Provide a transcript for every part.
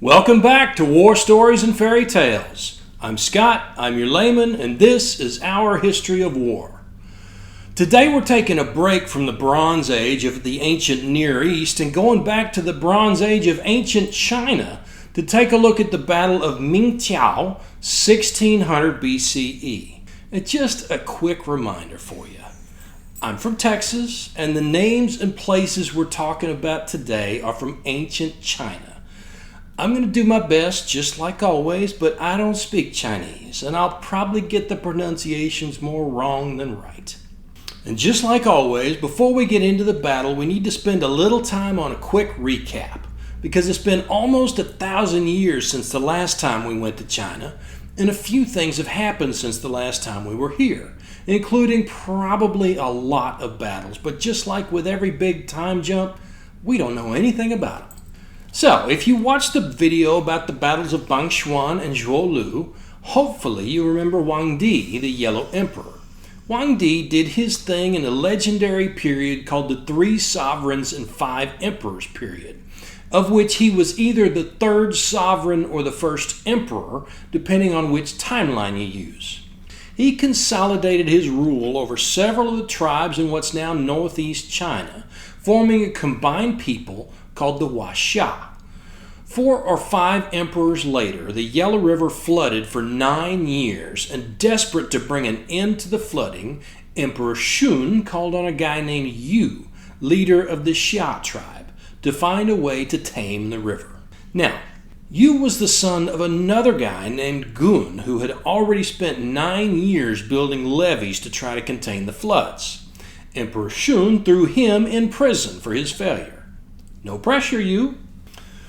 Welcome back to War Stories and Fairy Tales. I'm Scott, I'm your layman, and this is our history of war. Today we're taking a break from the Bronze Age of the ancient Near East and going back to the Bronze Age of ancient China to take a look at the Battle of Mingtiao, 1600 BCE. And just a quick reminder for you. I'm from Texas, and the names and places we're talking about today are from ancient China. I'm going to do my best, just like always, but I don't speak Chinese, and I'll probably get the pronunciations more wrong than right. And just like always, before we get into the battle, we need to spend a little time on a quick recap, because it's been almost 1,000 years since the last time we went to China, and a few things have happened since the last time we were here, including probably a lot of battles, but just like with every big time jump, we don't know anything about them. So, if you watched the video about the battles of Bangshuan and Zhuolu, hopefully you remember Huangdi, the Yellow Emperor. Huangdi did his thing in a legendary period called the Three Sovereigns and Five Emperors period, of which he was either the third sovereign or the first emperor, depending on which timeline you use. He consolidated his rule over several of the tribes in what's now northeast China, forming a combined people called the Huaxia. 4 or 5 emperors later, the Yellow River flooded for 9 years, and desperate to bring an end to the flooding, Emperor Shun called on a guy named Yu, leader of the Xia tribe, to find a way to tame the river. Now, Yu was the son of another guy named Gun, who had already spent 9 years building levees to try to contain the floods. Emperor Shun threw him in prison for his failure. No pressure, Yu.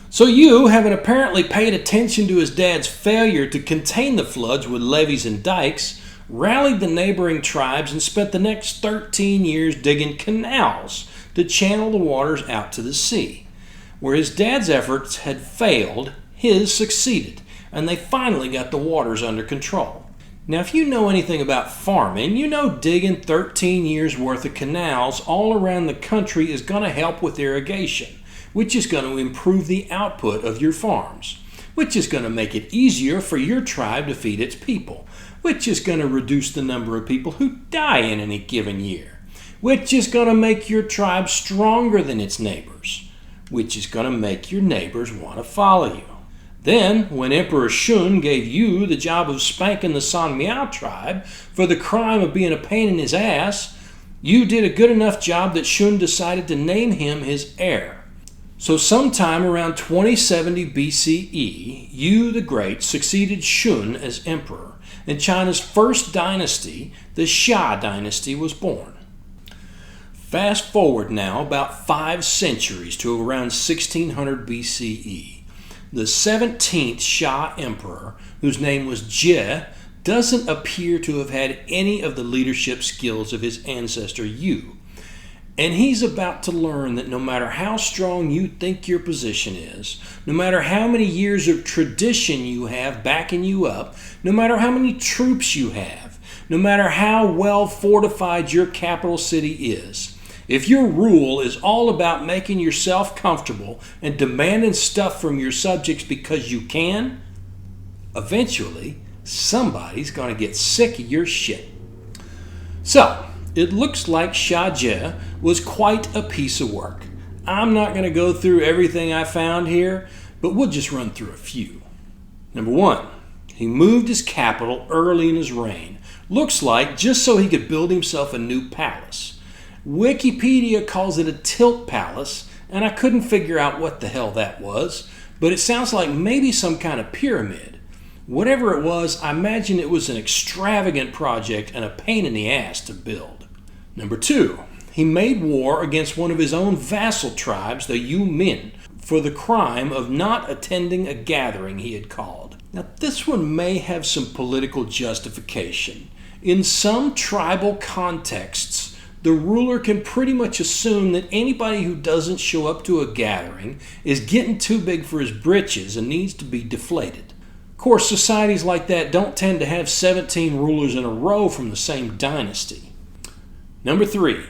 So Yu, having apparently paid attention to his dad's failure to contain the floods with levees and dikes, rallied the neighboring tribes and spent the next 13 years digging canals to channel the waters out to the sea. Where his dad's efforts had failed, his succeeded, and they finally got the waters under control. Now, if you know anything about farming, you know digging 13 years worth of canals all around the country is going to help with irrigation, which is going to improve the output of your farms, which is going to make it easier for your tribe to feed its people, which is going to reduce the number of people who die in any given year, which is going to make your tribe stronger than its neighbors, which is going to make your neighbors want to follow you. Then, when Emperor Shun gave Yu the job of spanking the San Miao tribe for the crime of being a pain in his ass, Yu did a good enough job that Shun decided to name him his heir. So sometime around 2070 BCE, Yu the Great succeeded Shun as emperor, and China's first dynasty, the Xia Dynasty, was born. Fast forward now about 5 centuries to around 1600 BCE. The 17th Xia emperor, whose name was Jie, doesn't appear to have had any of the leadership skills of his ancestor Yu. And he's about to learn that no matter how strong you think your position is, no matter how many years of tradition you have backing you up, no matter how many troops you have, no matter how well fortified your capital city is, if your rule is all about making yourself comfortable and demanding stuff from your subjects because you can, eventually somebody's going to get sick of your shit. So, it looks like Xia Jie was quite a piece of work. I'm not going to go through everything I found here, but we'll just run through a few. Number 1, he moved his capital early in his reign. Looks like just so he could build himself a new palace. Wikipedia calls it a tilt palace, and I couldn't figure out what the hell that was, but it sounds like maybe some kind of pyramid. Whatever it was, I imagine it was an extravagant project and a pain in the ass to build. Number 2, he made war against one of his own vassal tribes, the Yu Min, for the crime of not attending a gathering he had called. Now, this one may have some political justification. In some tribal contexts, the ruler can pretty much assume that anybody who doesn't show up to a gathering is getting too big for his britches and needs to be deflated. Of course, societies like that don't tend to have 17 rulers in a row from the same dynasty. Number 3,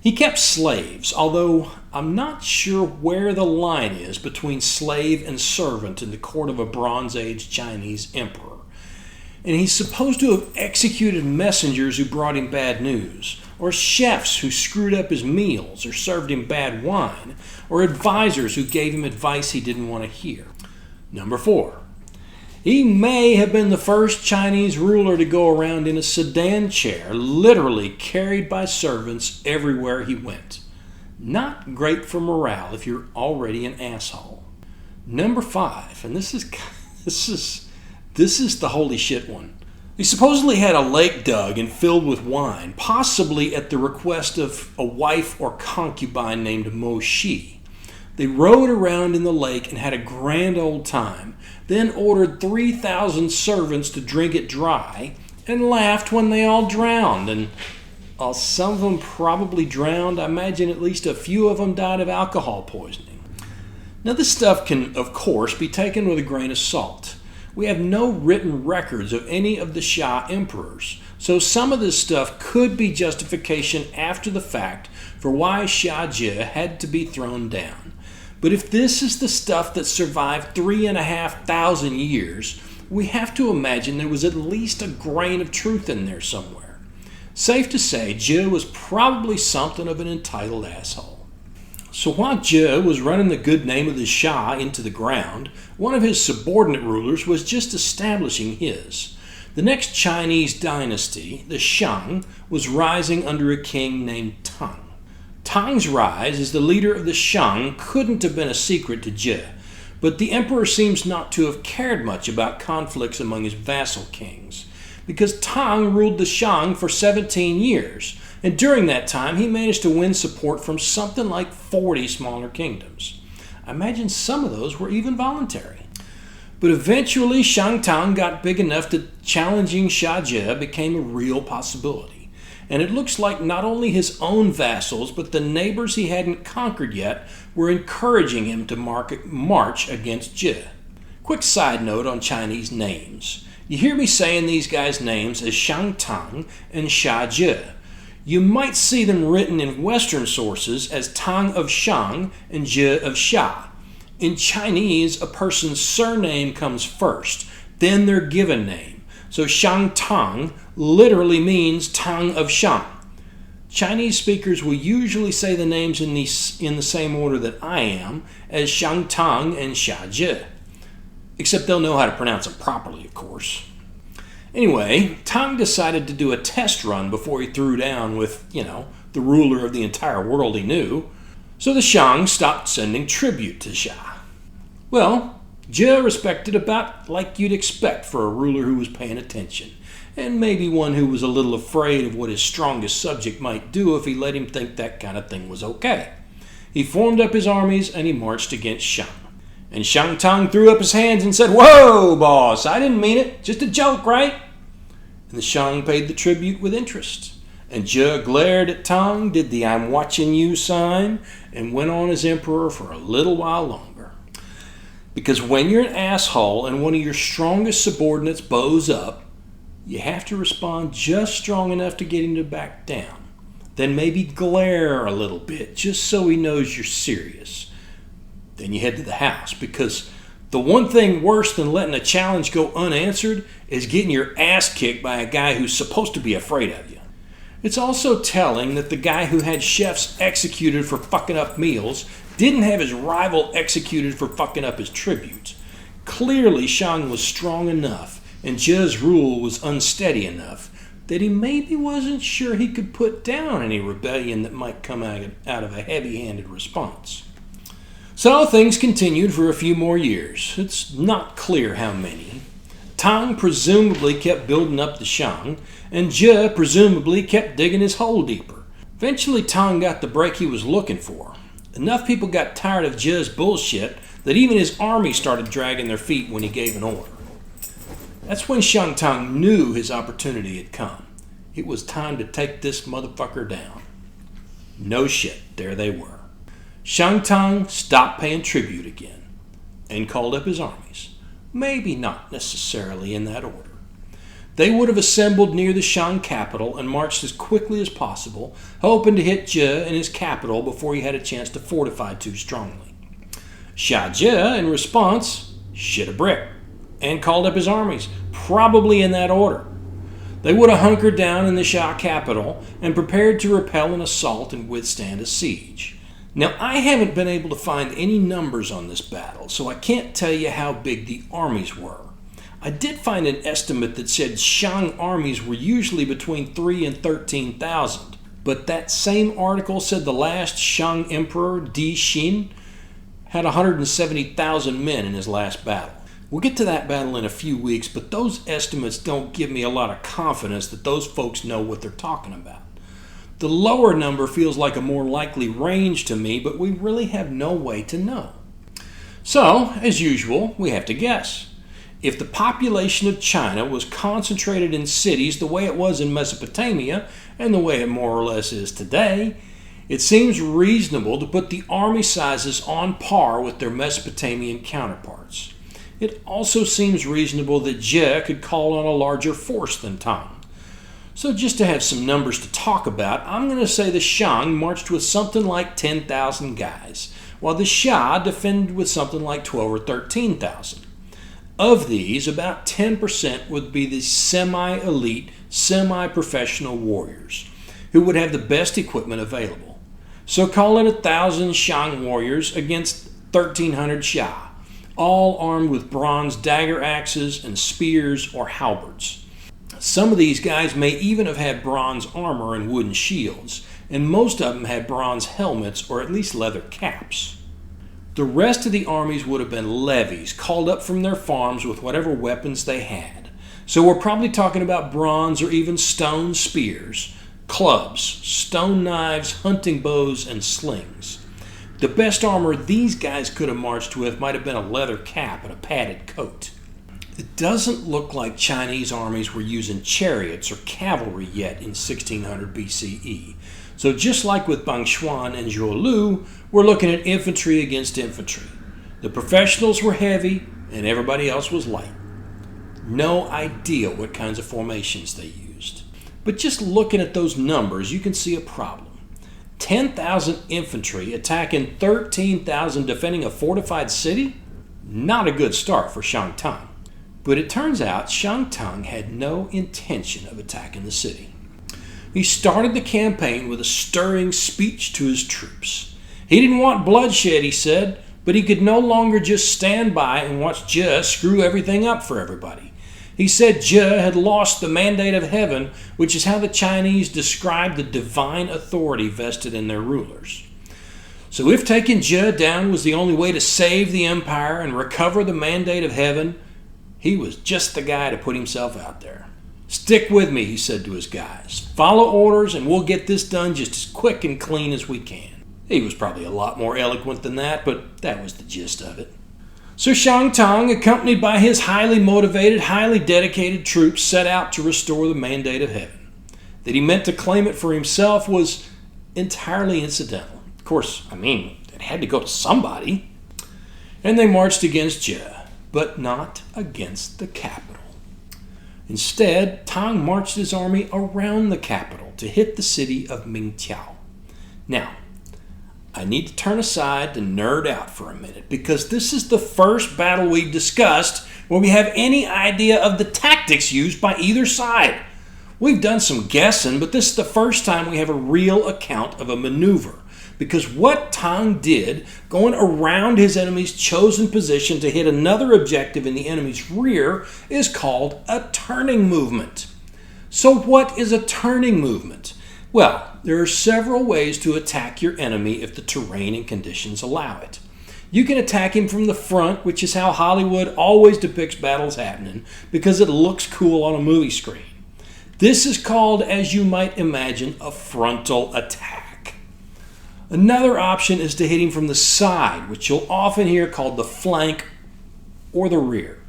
He kept slaves, although I'm not sure where the line is between slave and servant in the court of a Bronze Age Chinese emperor. And he's supposed to have executed messengers who brought him bad news, or chefs who screwed up his meals or served him bad wine, or advisors who gave him advice he didn't want to hear. Number 4. He may have been the first Chinese ruler to go around in a sedan chair, literally carried by servants everywhere he went. Not great for morale if you're already an asshole. Number 5, and this is the holy shit one. He supposedly had a lake dug and filled with wine, possibly at the request of a wife or concubine named Mo Shi. They rowed around in the lake and had a grand old time, then ordered 3,000 servants to drink it dry, and laughed when they all drowned. And while some of them probably drowned, I imagine at least a few of them died of alcohol poisoning. Now this stuff can, of course, be taken with a grain of salt. We have no written records of any of the Xia emperors, so some of this stuff could be justification after the fact for why Xia Ji had to be thrown down. But if this is the stuff that survived 3,500 years, we have to imagine there was at least a grain of truth in there somewhere. Safe to say, Ji was probably something of an entitled asshole. So while Ji was running the good name of the Xia into the ground, one of his subordinate rulers was just establishing his. The next Chinese dynasty, the Shang, was rising under a king named Tang. Tang's rise as the leader of the Shang couldn't have been a secret to Ji, but the emperor seems not to have cared much about conflicts among his vassal kings, because Tang ruled the Shang for 17 years, and during that time he managed to win support from something like 40 smaller kingdoms. I imagine some of those were even voluntary. But eventually Shang Tang got big enough that challenging Xia Ji became a real possibility. And it looks like not only his own vassals, but the neighbors he hadn't conquered yet were encouraging him to march against Ji. Quick side note on Chinese names. You hear me saying these guys' names as Shang Tang and Xia Ji. You might see them written in Western sources as Tang of Shang and Ji of Xia. In Chinese, a person's surname comes first, then their given name. So Shang Tang literally means Tang of Shang. Chinese speakers will usually say the names in the same order that I am, as Shang Tang and Xia Ji. Except they'll know how to pronounce them properly, of course. Anyway, Tang decided to do a test run before he threw down with, the ruler of the entire world he knew. So the Shang stopped sending tribute to Xia. Well, Ji respected about like you'd expect for a ruler who was paying attention, and maybe one who was a little afraid of what his strongest subject might do if he let him think that kind of thing was okay. He formed up his armies and he marched against Shang. And Shang Tang threw up his hands and said, "Whoa, boss, I didn't mean it. Just a joke, right?" And the Shang paid the tribute with interest. And Ji glared at Tang, did the "I'm watching you" sign, and went on as emperor for a little while longer. Because when you're an asshole and one of your strongest subordinates bows up, you have to respond just strong enough to get him to back down. Then maybe glare a little bit, just so he knows you're serious. Then you head to the house, because the one thing worse than letting a challenge go unanswered is getting your ass kicked by a guy who's supposed to be afraid of you. It's also telling that the guy who had chefs executed for fucking up meals didn't have his rival executed for fucking up his tribute. Clearly, Shang was strong enough, and Ji's rule was unsteady enough, that he maybe wasn't sure he could put down any rebellion that might come out of a heavy-handed response. So things continued for a few more years. It's not clear how many. Tang presumably kept building up the Shang, and Ji presumably kept digging his hole deeper. Eventually, Tang got the break he was looking for. Enough people got tired of Ji's bullshit that even his army started dragging their feet when he gave an order. That's when Shang Tang knew his opportunity had come. It was time to take this motherfucker down. No shit, there they were. Shang Tang stopped paying tribute again and called up his armies. Maybe not necessarily in that order. They would have assembled near the Shang capital and marched as quickly as possible, hoping to hit Xia in his capital before he had a chance to fortify too strongly. Xia, in response, shit a brick and called up his armies, probably in that order. They would have hunkered down in the Xia capital and prepared to repel an assault and withstand a siege. Now, I haven't been able to find any numbers on this battle, so I can't tell you how big the armies were. I did find an estimate that said Shang armies were usually between 3,000 and 13,000, but that same article said the last Shang emperor, Di Xin, had 170,000 men in his last battle. We'll get to that battle in a few weeks, but those estimates don't give me a lot of confidence that those folks know what they're talking about. The lower number feels like a more likely range to me, but we really have no way to know. So, as usual, we have to guess. If the population of China was concentrated in cities the way it was in Mesopotamia and the way it more or less is today, it seems reasonable to put the army sizes on par with their Mesopotamian counterparts. It also seems reasonable that Xia could call on a larger force than Tang. So just to have some numbers to talk about, I'm going to say the Shang marched with something like 10,000 guys, while the Xia defended with something like 12 or 13,000. Of these, about 10% would be the semi-elite, semi-professional warriors, who would have the best equipment available. So call it 1,000 Shang warriors against 1,300 Xia, all armed with bronze dagger-axes and spears or halberds. Some of these guys may even have had bronze armor and wooden shields, and most of them had bronze helmets or at least leather caps. The rest of the armies would have been levies called up from their farms with whatever weapons they had. So we're probably talking about bronze or even stone spears, clubs, stone knives, hunting bows, and slings. The best armor these guys could have marched with might have been a leather cap and a padded coat. It doesn't look like Chinese armies were using chariots or cavalry yet in 1600 BCE. So just like with Bangshuan and Zhuolu, we're looking at infantry against infantry. The professionals were heavy and everybody else was light. No idea what kinds of formations they used. But just looking at those numbers, you can see a problem. 10,000 infantry attacking 13,000 defending a fortified city? Not a good start for Shang Tang. But it turns out Shang Tang had no intention of attacking the city. He started the campaign with a stirring speech to his troops. He didn't want bloodshed, he said, but he could no longer just stand by and watch Xia screw everything up for everybody. He said Xia had lost the mandate of heaven, which is how the Chinese describe the divine authority vested in their rulers. So if taking Xia down was the only way to save the empire and recover the mandate of heaven, he was just the guy to put himself out there. Stick with me, he said to his guys. Follow orders and we'll get this done just as quick and clean as we can. He was probably a lot more eloquent than that, but that was the gist of it. So Shang Tang, accompanied by his highly motivated, highly dedicated troops, set out to restore the mandate of heaven. That he meant to claim it for himself was entirely incidental. Of course, it had to go to somebody. And they marched against Xia, but not against the capital. Instead, Tang marched his army around the capital to hit the city of Mingtiao. Now, I need to turn aside to nerd out for a minute because this is the first battle we've discussed where we have any idea of the tactics used by either side. We've done some guessing, but this is the first time we have a real account of a maneuver. Because what Tang did, going around his enemy's chosen position to hit another objective in the enemy's rear, is called a turning movement. So what is a turning movement? Well, there are several ways to attack your enemy if the terrain and conditions allow it. You can attack him from the front, which is how Hollywood always depicts battles happening, because it looks cool on a movie screen. This is called, as you might imagine, a frontal attack. Another option is to hit him from the side, which you'll often hear called the flank or the rear.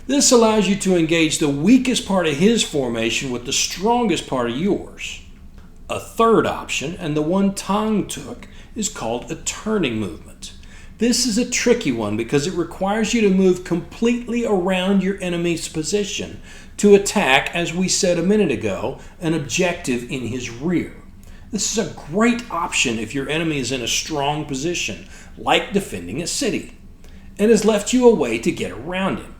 This allows you to engage the weakest part of his formation with the strongest part of yours. A third option, and the one Tang took, is called a turning movement. This is a tricky one because it requires you to move completely around your enemy's position to attack, as we said a minute ago, an objective in his rear. This is a great option if your enemy is in a strong position, like defending a city, and has left you a way to get around him.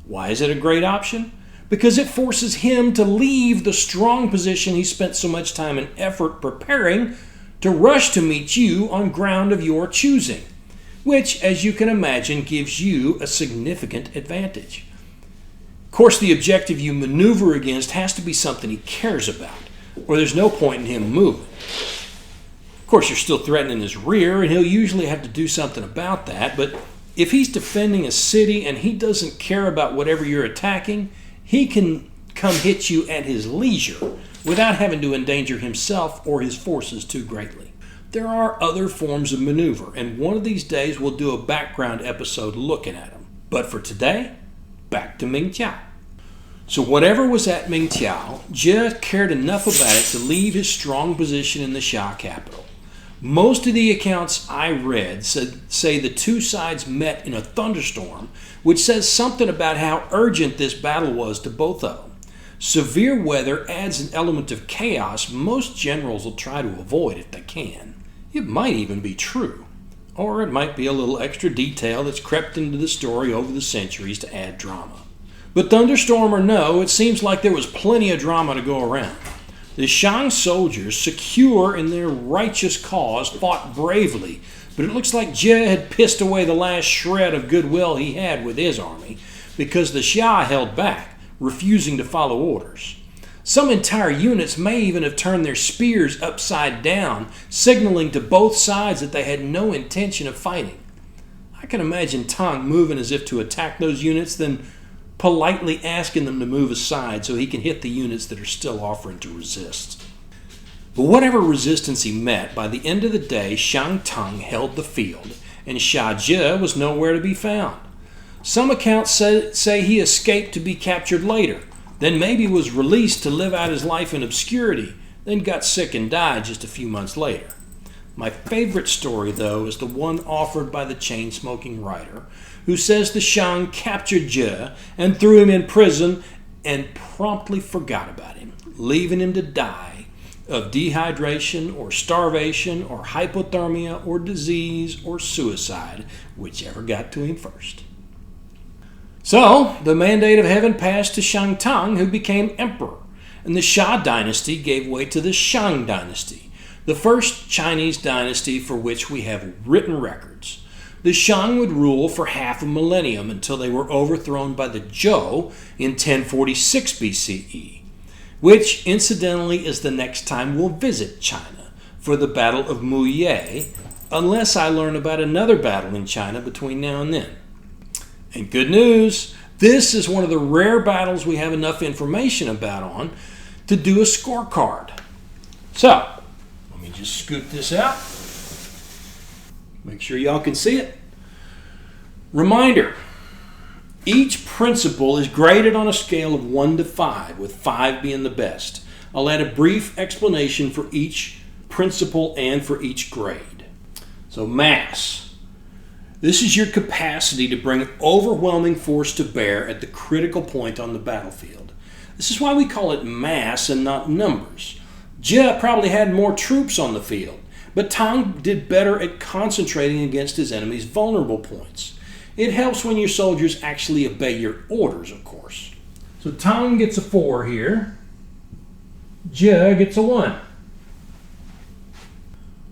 Why is it a great option? Because it forces him to leave the strong position he spent so much time and effort preparing to rush to meet you on ground of your choosing, which, as you can imagine, gives you a significant advantage. Of course, the objective you maneuver against has to be something he cares about, or there's no point in him moving. Of course, you're still threatening his rear, and he'll usually have to do something about that, but if he's defending a city and he doesn't care about whatever you're attacking, he can come hit you at his leisure without having to endanger himself or his forces too greatly. There are other forms of maneuver, and one of these days we'll do a background episode looking at them. But for today, back to Mingtiao. So whatever was at Mingtiao, Xia cared enough about it to leave his strong position in the Xia capital. Most of the accounts I read say the two sides met in a thunderstorm, which says something about how urgent this battle was to both of them. Severe weather adds an element of chaos most generals will try to avoid if they can. It might even be true, or it might be a little extra detail that's crept into the story over the centuries to add drama. But thunderstorm or no, it seems like there was plenty of drama to go around. The Shang soldiers, secure in their righteous cause, fought bravely, but it looks like Xia had pissed away the last shred of goodwill he had with his army because the Xia held back, refusing to follow orders. Some entire units may even have turned their spears upside down, signaling to both sides that they had no intention of fighting. I can imagine Tang moving as if to attack those units, then politely asking them to move aside so he can hit the units that are still offering to resist. But whatever resistance he met, by the end of the day, Shang Tang held the field, and Xia was nowhere to be found. Some accounts say he escaped to be captured later, then maybe was released to live out his life in obscurity, then got sick and died just a few months later. My favorite story, though, is the one offered by the chain-smoking writer, who says the Shang captured Xia and threw him in prison and promptly forgot about him, leaving him to die of dehydration or starvation or hypothermia or disease or suicide, whichever got to him first. So, the mandate of heaven passed to Shang Tang, who became emperor, and the Xia Dynasty gave way to the Shang Dynasty, the first Chinese dynasty for which we have written records. The Shang would rule for half a millennium until they were overthrown by the Zhou in 1046 BCE, which incidentally is the next time we'll visit China for the Battle of Mingtiao, unless I learn about another battle in China between now and then. And good news, this is one of the rare battles we have enough information about to do a scorecard. So, let me just scoot this out. Make sure y'all can see it. Reminder, each principle is graded on a scale of 1 to 5, with 5 being the best. I'll add a brief explanation for each principle and for each grade. So mass. This is your capacity to bring overwhelming force to bear at the critical point on the battlefield. This is why we call it mass and not numbers. Xia probably had more troops on the field, but Tang did better at concentrating against his enemy's vulnerable points. It helps when your soldiers actually obey your orders, of course. So Tang gets a 4 here. Xia gets a 1.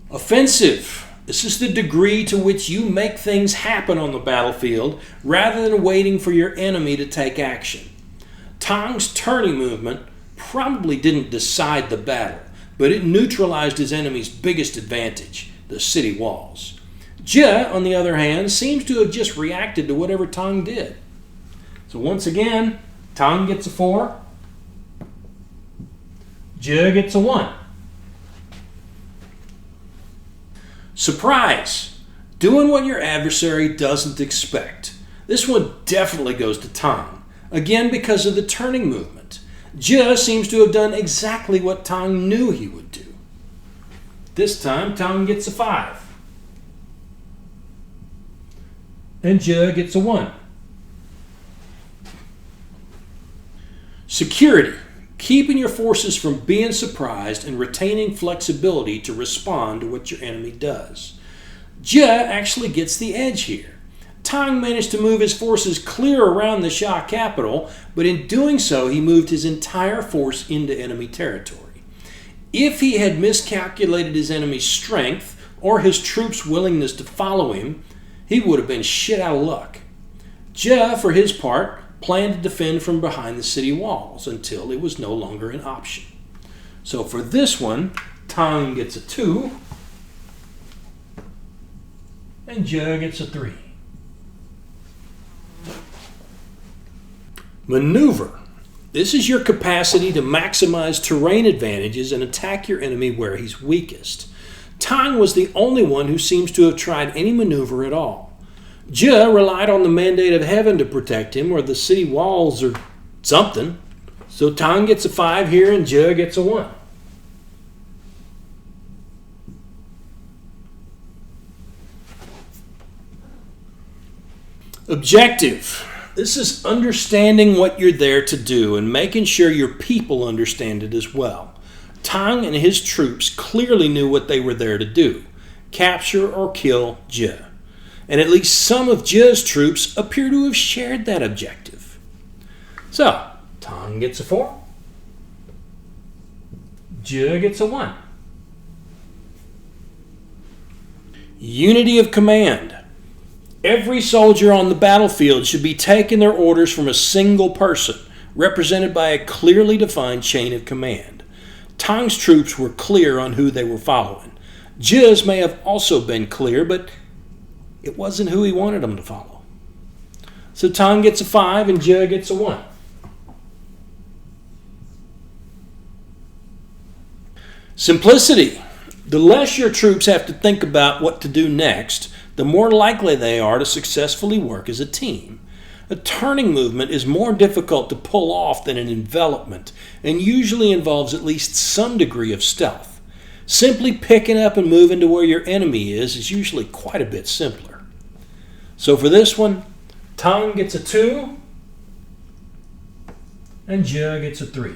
Offensive. This is the degree to which you make things happen on the battlefield rather than waiting for your enemy to take action. Tang's turning movement probably didn't decide the battle, but it neutralized his enemy's biggest advantage, the city walls. Xia, on the other hand, seems to have just reacted to whatever Tang did. So once again, Tang gets a 4. Xia gets a 1. Surprise! Doing what your adversary doesn't expect. This one definitely goes to Tang, again because of the turning movement. Xia seems to have done exactly what Tang knew he would do. This time, Tang gets a 5. and Xia gets a 1. Security. Keeping your forces from being surprised and retaining flexibility to respond to what your enemy does. Xia actually gets the edge here. Tang managed to move his forces clear around the Xia capital, but in doing so he moved his entire force into enemy territory. If he had miscalculated his enemy's strength or his troops' willingness to follow him, he would have been shit out of luck. Xia, for his part, planned to defend from behind the city walls until it was no longer an option. So for this one, Tang gets a 2, and Xia gets a 3. Maneuver. This is your capacity to maximize terrain advantages and attack your enemy where he's weakest. Tang was the only one who seems to have tried any maneuver at all. Xia relied on the mandate of heaven to protect him, or the city walls, or something. So Tang gets a 5 here and Xia gets a 1. Objective. This is understanding what you're there to do and making sure your people understand it as well. Tang and his troops clearly knew what they were there to do: capture or kill Xia. And at least some of Xia's troops appear to have shared that objective. So, Tang gets a 4. Xia gets a 1. Unity of command. Every soldier on the battlefield should be taking their orders from a single person, represented by a clearly defined chain of command. Tang's troops were clear on who they were following. Xia's may have also been clear, but it wasn't who he wanted them to follow. So Tang gets a 5 and Xia gets a 1. Simplicity. The less your troops have to think about what to do next, the more likely they are to successfully work as a team. A turning movement is more difficult to pull off than an envelopment, and usually involves at least some degree of stealth. Simply picking up and moving to where your enemy is usually quite a bit simpler. So for this one, Tang gets a 2, and Xia gets a 3.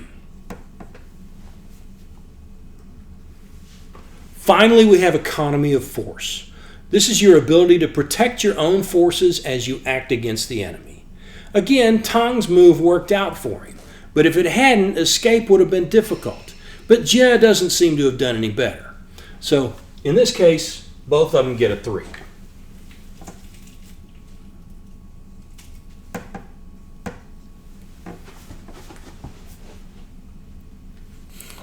Finally, we have economy of force. This is your ability to protect your own forces as you act against the enemy. Again, Tang's move worked out for him, but if it hadn't, escape would have been difficult. But Xia doesn't seem to have done any better. So, in this case, both of them get a 3.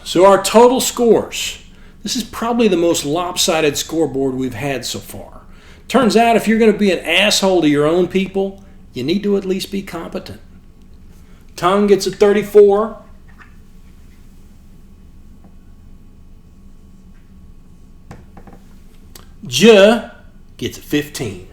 So our total scores. This is probably the most lopsided scoreboard we've had so far. Turns out if you're going to be an asshole to your own people, you need to at least be competent. Tang gets a 34. Xia gets a 15.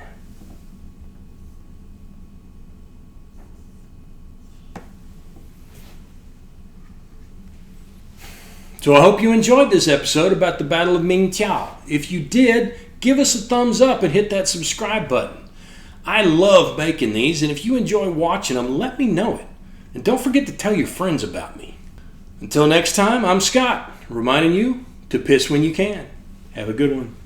So I hope you enjoyed this episode about the Battle of Mingtiao. If you did, give us a thumbs up and hit that subscribe button. I love making these, and if you enjoy watching them, let me know it. And don't forget to tell your friends about me. Until next time, I'm Scott, reminding you to piss when you can. Have a good one.